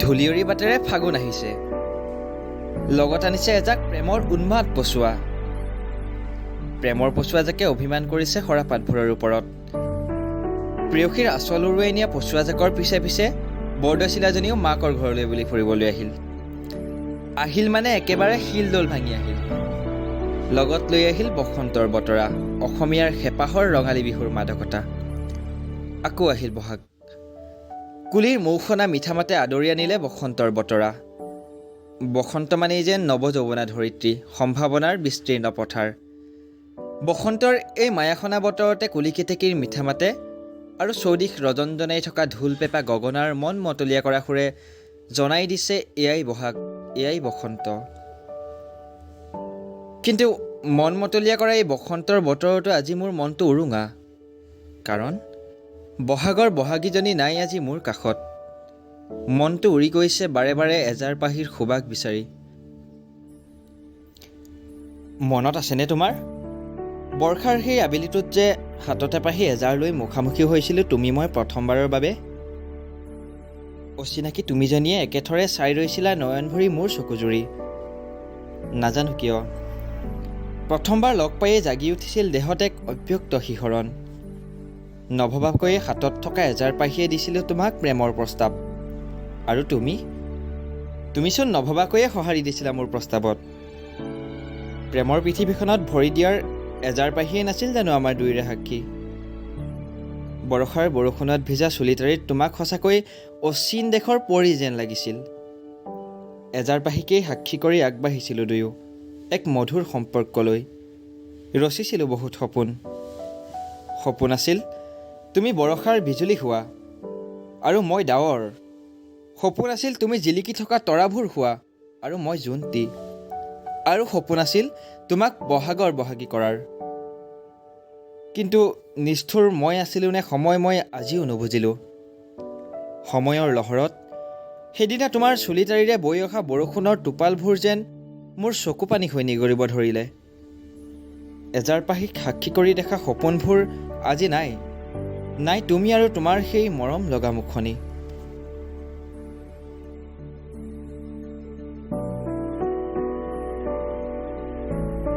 ধূলিয়ৰী বাটেৰে ফাগুন আহিছে, লগত আনিছে এজাক প্ৰেমৰ উন্মাদ পচোৱা। প্ৰেমৰ পচোৱাজাকে অভিমান কৰিছে সৰাপাতবোৰৰ ওপৰত। প্ৰেয়সীৰ আচল উৰুৱাই নিয়া পচোৱাজাকৰ পিছে পিছে বৰদৈচিলাজনীও মাকৰ ঘৰলৈ বুলি ফুৰিবলৈ আহিল মানে একেবাৰে শিলডোল ভাঙি আহিল। লগত লৈ আহিল বসন্তৰ বতৰা, অসমীয়াৰ হেঁপাহৰ ৰঙালী বিহুৰ মাদকতা। আকৌ আহিল বহাগ। কুলিৰ মৌসনা মিঠা মাতে আদৰি আনিলে বসন্তৰ বতৰা। বসন্ত মানেই যেন নৱযৌৱনা ধৰিত্ৰী, সম্ভাৱনাৰ বিস্তীৰ্ণ পথাৰ। বসন্তৰ এই মায়াখনা বতৰতে কুলি কেতেকীৰ মিঠা মাতে আৰু চৌদিশ ৰজনজনাই থকা ঢোল পেঁপা গগনাৰ মন মতলীয়া কৰা সুৰে জনাই দিছে এয়াই বহাগ, এয়াই বসন্ত। কিন্তু মন মতলীয়া কৰা এই বসন্তৰ বতৰতো আজি মোৰ মনটো উৰুঙা। কাৰণ বহাগৰ বহাগীজনী নাই আজি মোৰ কাষত। মনটো উৰি গৈছে বাৰে বাৰে এজাৰ পাহিৰ সুবাস বিচাৰি। মনত আছেনে তোমাৰ? বৰ্ষাৰ সেই আবেলিটোত যে হাততে পাহি এজাৰ লৈ মুখামুখি হৈছিলোঁ তুমি মই প্ৰথমবাৰৰ বাবে। অচিনাকি তুমিজনীয়ে একেথৰে চাই ৰৈছিলা নয়ন ভৰি মোৰ চকুজুৰি। নাজানো কিয় প্ৰথমবাৰ লগ পায়েই জাগি উঠিছিল দেহত এক অব্যক্ত শিহৰণ। নভবাকৈয়ে হাতত থকা এজাৰ পাহিয়ে দিছিলোঁ তোমাক প্ৰেমৰ প্ৰস্তাৱ। আৰু তুমিচোন নভবাকৈয়ে সঁহাৰি দিছিলা মোৰ প্ৰস্তাৱত। প্ৰেমৰ পৃথিৱীখনত ভৰি দিয়াৰ এজাৰ পাহিয়ে নাছিল জানো আমাৰ দুয়োৰে সাক্ষী? বৰষাৰ বৰষুণত ভিজা চুলিতাৰিত তোমাক সঁচাকৈ অচিন দেশৰ পৰী যেন লাগিছিল। এজাৰ পাহিকেই সাক্ষী কৰি আগবাঢ়িছিলোঁ দুয়ো এক মধুৰ সম্পৰ্কলৈ। ৰচিছিলোঁ বহুত সপোন আছিল তুমি বৰষাৰ বিজুলী হোৱা আৰু মই ডাৱৰ। সপোন আছিল তুমি জিলিকি থকা তৰাবোৰ হোৱা আৰু মই জোনটি। আৰু সপোন আছিল তোমাক বহাগৰ বহাগী কৰাৰ। কিন্তু নিষ্ঠুৰ মই আছিলোঁ নে সময় মই আজিও নুবুজিলোঁ। সময়ৰ লহৰত সেইদিনা তোমাৰ চুলিতাৰিৰে বৈ অহা বৰষুণৰ টোপালবোৰ যেন মোৰ চকু পানী হৈ নিগৰিব ধৰিলে। এজাৰ পাহিক সাক্ষী কৰি দেখা সপোনবোৰ আজি নাই তুমি আৰু তোমাৰ সেই মৰম লগা মুখনি।